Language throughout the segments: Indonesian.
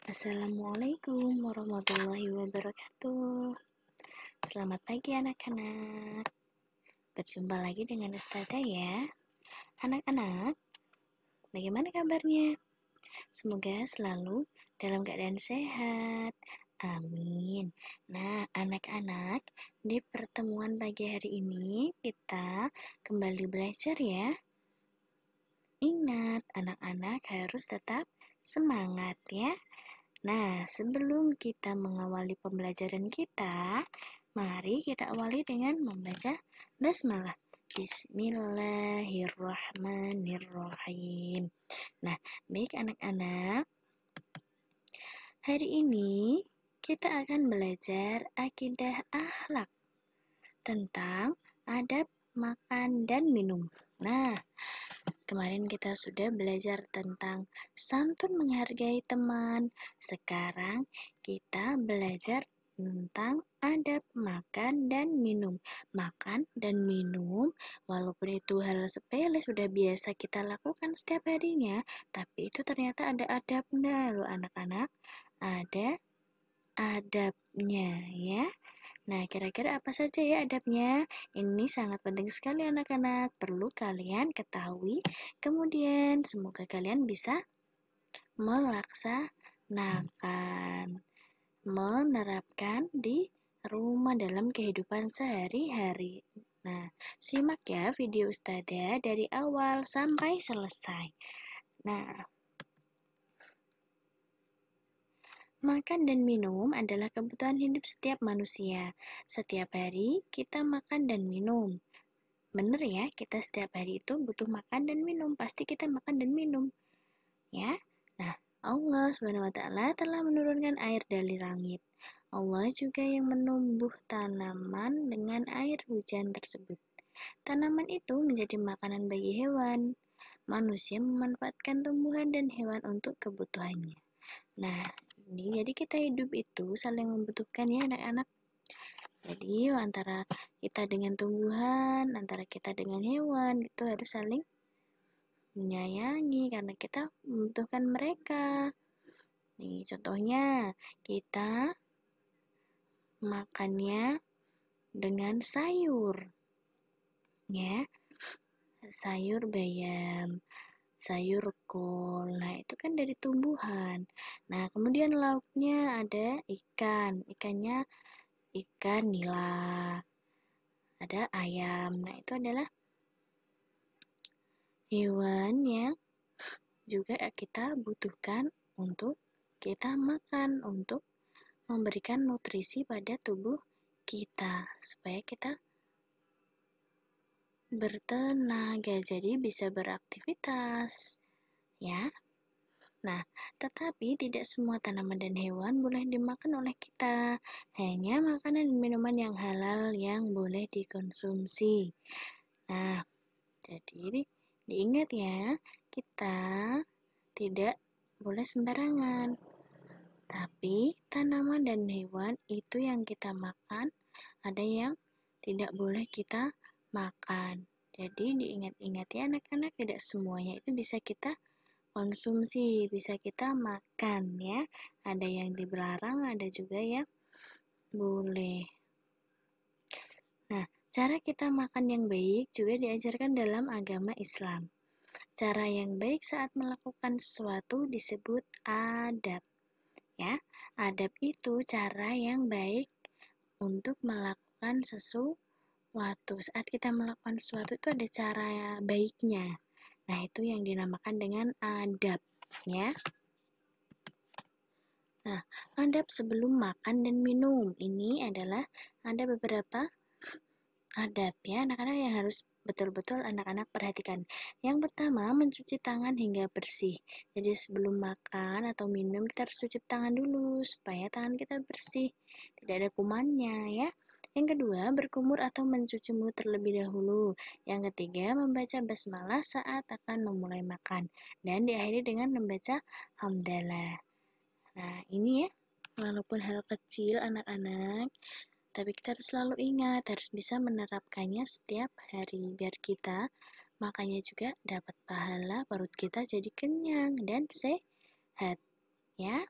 Assalamualaikum warahmatullahi wabarakatuh. Selamat pagi anak-anak. Berjumpa lagi dengan Ustazah ya. Anak-anak, bagaimana kabarnya? Semoga selalu dalam keadaan sehat. Amin. Nah, anak-anak, di pertemuan pagi hari ini kita kembali belajar ya. Ingat, anak-anak harus tetap semangat ya. Nah, sebelum kita mengawali pembelajaran kita, mari kita awali dengan membaca basmalah. Bismillahirrahmanirrahim. Nah, baik anak-anak, hari ini kita akan belajar akidah akhlak tentang adab makan dan minum. Nah, kemarin kita sudah belajar tentang santun menghargai teman. Sekarang kita belajar tentang adab makan dan minum. Makan dan minum, walaupun itu hal sepele sudah biasa kita lakukan setiap harinya, tapi itu ternyata ada adabnya loh anak-anak. Ada adabnya ya. Nah, kira-kira apa saja ya adabnya? Ini sangat penting sekali anak-anak, perlu kalian ketahui. Kemudian semoga kalian bisa menerapkan di rumah dalam kehidupan sehari-hari. Nah, simak ya video Ustazah dari awal sampai selesai. Nah, makan dan minum adalah kebutuhan hidup setiap manusia. Setiap hari kita makan dan minum. Bener ya, kita setiap hari itu butuh makan dan minum. Pasti kita makan dan minum. Ya. Nah, Allah SWT telah menurunkan air dari langit. Allah juga yang menumbuh tanaman dengan air hujan tersebut. Tanaman itu menjadi makanan bagi hewan. Manusia memanfaatkan tumbuhan dan hewan untuk kebutuhannya. Nah, jadi kita hidup itu saling membutuhkan ya anak-anak. Jadi antara kita dengan tumbuhan, antara kita dengan hewan, itu harus saling menyayangi karena kita membutuhkan mereka. Nih, contohnya kita makannya dengan sayur. Ya. Sayur bayam, sayur kol. Nah, itu kan dari tumbuhan. Nah, kemudian lauknya ada ikan. Ikannya ikan nila. Ada ayam. Nah, itu adalah hewan yang juga kita butuhkan untuk kita makan, untuk memberikan nutrisi pada tubuh kita supaya kita bertenaga, jadi bisa beraktivitas ya. Nah, tetapi tidak semua tanaman dan hewan boleh dimakan oleh kita. Hanya makanan dan minuman yang halal yang boleh dikonsumsi. Nah, jadi diingat ya, kita tidak boleh sembarangan. Tapi tanaman dan hewan itu yang kita makan, ada yang tidak boleh kita makan. Jadi diingat-ingat ya anak-anak, tidak semuanya itu bisa kita konsumsi, bisa kita makan ya. Ada yang dilarang, ada juga yang boleh. Nah, cara kita makan yang baik juga diajarkan dalam agama Islam. Cara yang baik saat melakukan sesuatu disebut adab. Ya, adab itu cara yang baik untuk melakukan sesuatu. Saat kita melakukan sesuatu itu ada cara baiknya. Nah, itu yang dinamakan dengan adab, ya. Nah, adab sebelum makan dan minum. Ini adalah ada beberapa adab ya, anak-anak yang harus betul-betul anak-anak perhatikan. Yang pertama, mencuci tangan hingga bersih. Jadi sebelum makan atau minum, kita harus cuci tangan dulu supaya tangan kita bersih, tidak ada kumannya ya. Yang kedua, berkumur atau mencuci mulut terlebih dahulu. Yang ketiga, membaca basmalah saat akan memulai makan. Dan diakhiri dengan membaca hamdalah. Nah, ini ya, walaupun hal kecil anak-anak, tapi kita harus selalu ingat, harus bisa menerapkannya setiap hari, biar kita makannya juga dapat pahala, perut kita jadi kenyang dan sehat, ya.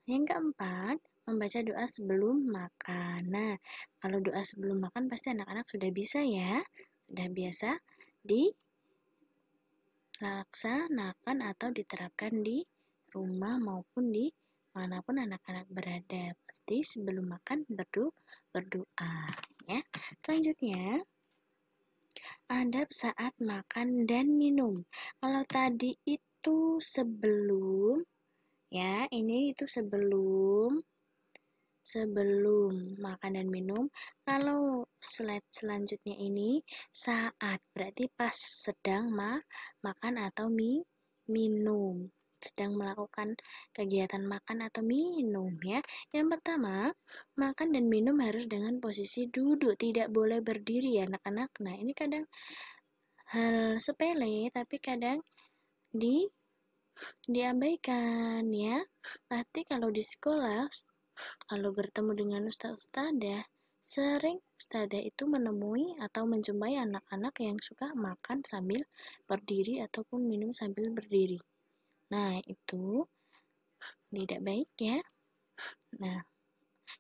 Yang keempat, membaca doa sebelum makan. Nah, kalau doa sebelum makan pasti anak-anak sudah bisa ya, sudah biasa dilaksanakan atau diterapkan di rumah maupun di manapun anak-anak berada. Pasti sebelum makan berdoa ya. Selanjutnya, adab saat makan dan minum. Kalau tadi itu sebelum ya, ini itu sebelum makan dan minum. Kalau slide selanjutnya ini saat, berarti pas sedang makan atau minum, sedang melakukan kegiatan makan atau minum ya. Yang pertama, makan dan minum harus dengan posisi duduk, tidak boleh berdiri ya anak-anak. Nah, ini kadang hal sepele tapi kadang diabaikan ya. Pasti kalau di sekolah, kalau bertemu dengan ustaz-ustadzah, sering ustadzah itu menemui atau menjumpai anak-anak yang suka makan sambil berdiri ataupun minum sambil berdiri. Nah, itu tidak baik ya. Nah,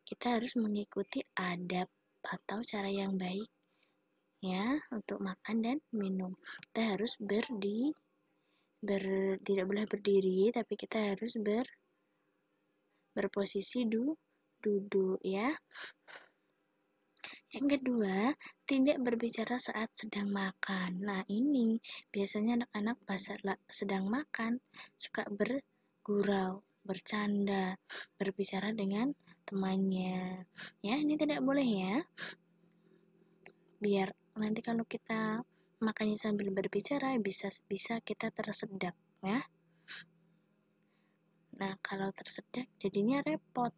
kita harus mengikuti adab atau cara yang baik ya untuk makan dan minum. Kita harus tidak boleh berdiri, tapi kita harus berposisi duduk ya. Yang kedua, tidak berbicara saat sedang makan. Nah, ini biasanya anak-anak pas sedang makan suka bergurau, bercanda, berbicara dengan temannya. Ya, ini tidak boleh ya. Biar nanti kalau kita makannya sambil berbicara bisa kita tersedak ya. Nah, kalau tersedak jadinya repot.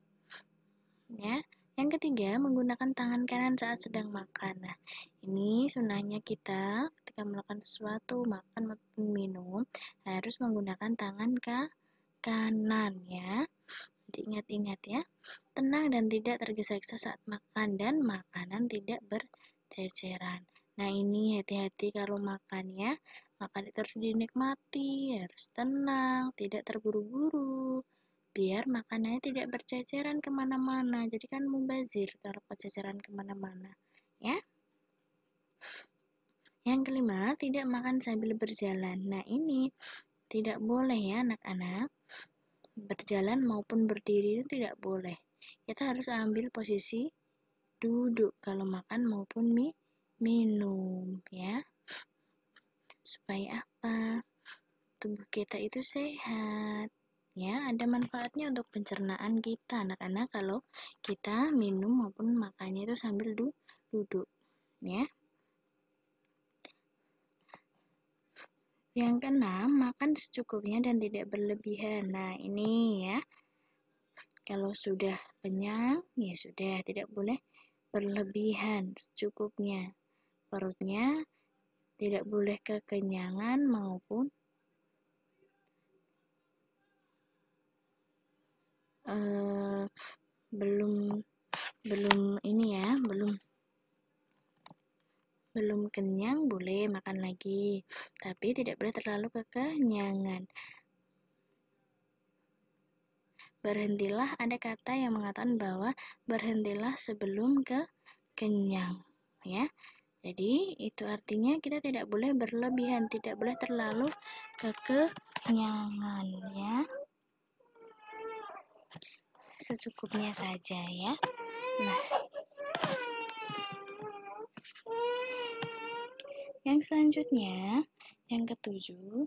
Ya. Yang ketiga, menggunakan tangan kanan saat sedang makan. Nah, ini sunahnya kita ketika melakukan sesuatu, makan maupun minum, harus menggunakan tangan kanan ya. Diingat-ingat ya. Tenang dan tidak tergesa-gesa saat makan dan makanan tidak berceceran. Nah, ini hati-hati kalau makan ya. Makan itu harus dinikmati, harus tenang, tidak terburu-buru. Biar makanannya tidak berceceran kemana-mana. Jadi kan mubazir kalau berceceran kemana-mana. Ya. Yang kelima, tidak makan sambil berjalan. Nah, ini tidak boleh ya anak-anak. Berjalan maupun berdiri itu tidak boleh. Kita harus ambil posisi duduk kalau makan maupun minum ya. Supaya apa? Tubuh kita itu sehat. Ya, ada manfaatnya untuk pencernaan kita anak-anak kalau kita minum maupun makannya itu sambil duduk ya. Yang keenam, makan secukupnya dan tidak berlebihan. Nah, ini ya. Kalau sudah kenyang, ya sudah, tidak boleh berlebihan, secukupnya. Perutnya tidak boleh kekenyangan maupun belum ini ya, belum kenyang boleh makan lagi, tapi tidak boleh terlalu kekenyangan. Berhentilah, ada kata yang mengatakan bahwa berhentilah sebelum kenyang ya. Jadi itu artinya kita tidak boleh berlebihan, tidak boleh terlalu kekenyangan ya. Secukupnya saja ya. Nah, yang selanjutnya, yang ketujuh,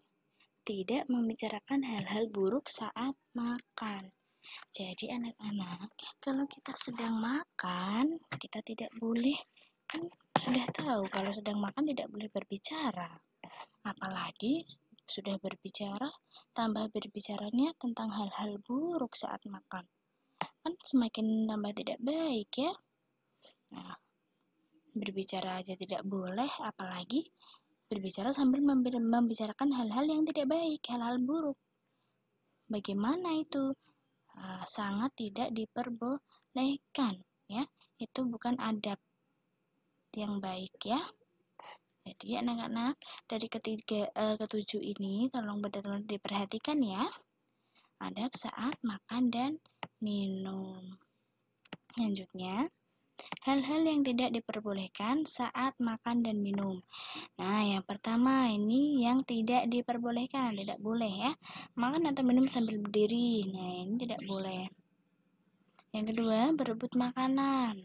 tidak membicarakan hal-hal buruk saat makan. Jadi anak-anak, kalau kita sedang makan, kita tidak boleh, kan sudah tahu kalau sedang makan tidak boleh berbicara. Apalagi sudah berbicara, tambah berbicaranya tentang hal-hal buruk saat makan. Kan semakin tambah tidak baik ya. Nah, berbicara aja tidak boleh, apalagi berbicara sambil membicarakan hal-hal yang tidak baik, hal-hal buruk. Bagaimana itu? Sangat tidak diperbolehkan ya. Itu bukan adab yang baik ya. Jadi anak-anak dari ketujuh ini tolong benar-benar diperhatikan ya. Adab saat makan dan minum. Selanjutnya, hal-hal yang tidak diperbolehkan saat makan dan minum. Nah, yang pertama ini yang tidak diperbolehkan, tidak boleh ya. Makan atau minum sambil berdiri. Nah, ini tidak boleh. Yang kedua, berebut makanan.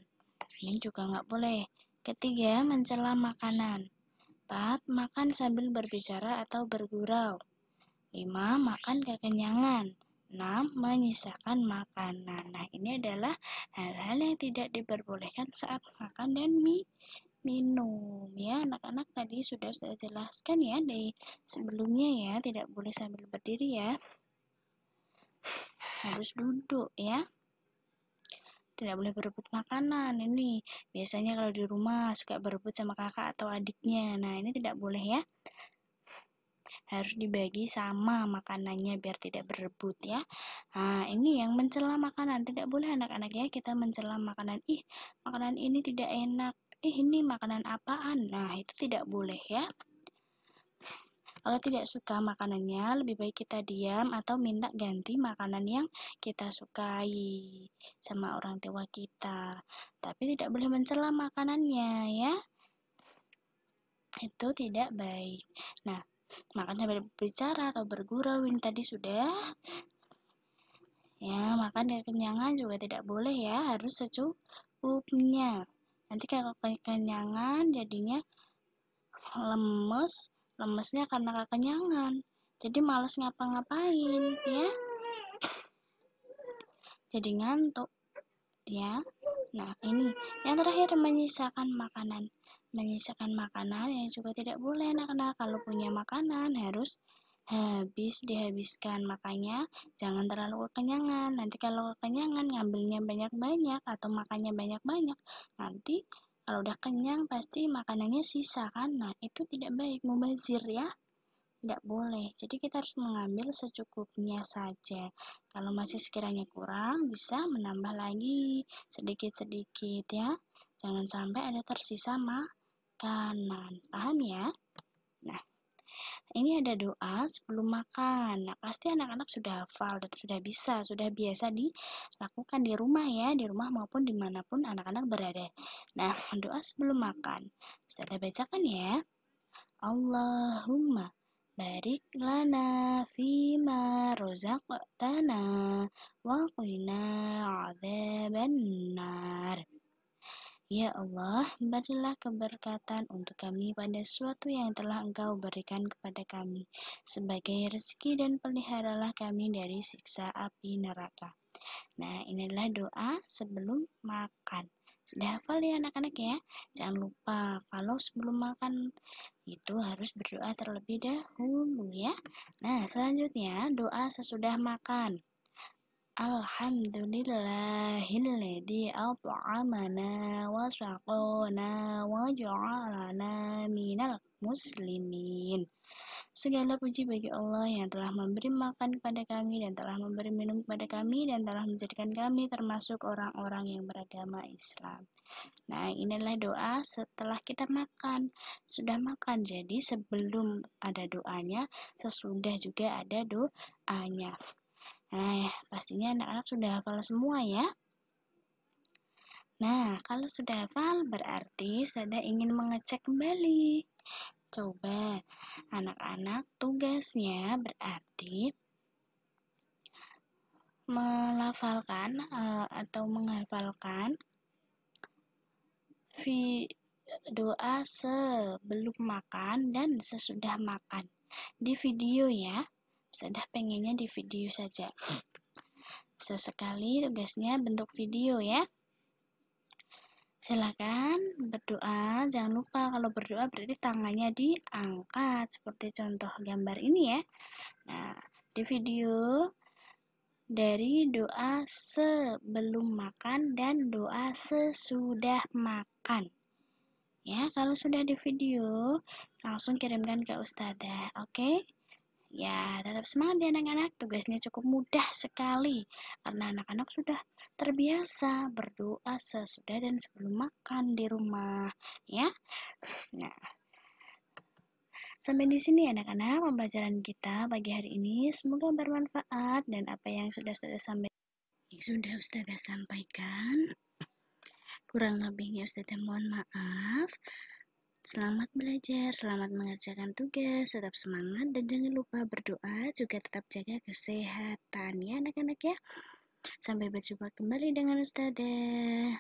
Ini juga nggak boleh. Ketiga, mencela makanan. 4. Makan sambil berbicara atau bergurau. 5. Makan kekenyangan. 6. Menyisakan makanan. Nah, ini adalah hal-hal yang tidak diperbolehkan saat makan dan minum. Ya, anak-anak tadi sudah saya jelaskan ya di sebelumnya ya, tidak boleh sambil berdiri ya. Harus duduk ya. Tidak boleh berebut makanan. Ini biasanya kalau di rumah suka berebut sama kakak atau adiknya. Nah, ini tidak boleh ya. Harus dibagi sama makanannya biar tidak berebut ya. Nah, ini yang mencela makanan. Tidak boleh anak-anak ya kita mencela makanan. Ih, makanan ini tidak enak. Ini makanan apaan? Nah, itu tidak boleh ya. Kalau tidak suka makanannya, lebih baik kita diam atau minta ganti makanan yang kita sukai sama orang tua kita. Tapi tidak boleh mencela makanannya ya. Itu tidak baik. Nah, makan sambil berbicara atau bergurau ini tadi sudah. Ya, makan kekenyangan juga tidak boleh ya, harus secukupnya. Nanti kalau kekenyangan jadinya lemesnya karena kekenyangan. Jadi malas ngapa-ngapain ya. Jadi ngantuk ya. Nah, ini yang terakhir, menyisakan makanan. Menyisakan makanan yang juga tidak boleh anak-anak. Kalau punya makanan harus dihabiskan. Makanya jangan terlalu kekenyangan. Nanti kalau kekenyangan ngambilnya banyak-banyak atau makannya banyak-banyak, nanti kalau udah kenyang pasti makanannya sisa kan. Nah, itu tidak baik, mubazir ya. Tidak boleh. Jadi kita harus mengambil secukupnya saja. Kalau masih sekiranya kurang, bisa menambah lagi sedikit-sedikit ya. Jangan sampai ada tersisa makanan. Paham ya? Nah, ini ada doa sebelum makan. Nah, pasti anak-anak sudah hafal dan sudah biasa dilakukan di rumah ya, di rumah maupun dimanapun anak-anak berada. Nah, doa sebelum makan. Kita bacakan ya. Allahumma barik lana fima rozaqtana wa qina adzabannar. Ya Allah, berilah keberkatan untuk kami pada sesuatu yang telah Engkau berikan kepada kami, sebagai rezeki dan peliharalah kami dari siksa api neraka. Nah, inilah doa sebelum makan. Sudah hafal ya anak-anak ya? Jangan lupa kalau sebelum makan itu harus berdoa terlebih dahulu ya. Nah, selanjutnya doa sesudah makan. Alhamdulillahilladzi at'amana wa saqana wa ja'alana minal muslimin. Segala puji bagi Allah yang telah memberi makan kepada kami dan telah memberi minum kepada kami dan telah menjadikan kami termasuk orang-orang yang beragama Islam. Nah, inilah doa setelah kita makan. Sudah makan, jadi sebelum ada doanya, sesudah juga ada doanya. Nah, pastinya anak-anak sudah hafal semua ya. Nah, kalau sudah hafal berarti saya ingin mengecek kembali. Coba anak-anak tugasnya berarti melafalkan atau menghafalkan doa sebelum makan dan sesudah makan di video ya. Sudah pengennya di video saja. Sesekali tugasnya bentuk video ya. Silakan berdoa. Jangan lupa kalau berdoa berarti tangannya diangkat seperti contoh gambar ini ya. Nah, di video dari doa sebelum makan dan doa sesudah makan. Ya, kalau sudah di video, langsung kirimkan ke Ustazah, oke? Ya, tetap semangat ya anak-anak, tugasnya cukup mudah sekali, karena anak-anak sudah terbiasa berdoa sesudah dan sebelum makan di rumah, ya. Nah, sampai di sini anak-anak pembelajaran kita pagi hari ini, semoga bermanfaat dan apa yang sudah saya sampaikan sudah Ustazah sampaikan. Kurang lebihnya Ustazah mohon maaf. Selamat belajar, selamat mengerjakan tugas, tetap semangat dan jangan lupa berdoa, juga tetap jaga kesehatan ya anak-anak ya. Sampai berjumpa kembali dengan Ustazah.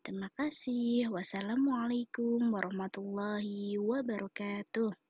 Terima kasih. Wassalamualaikum warahmatullahi wabarakatuh.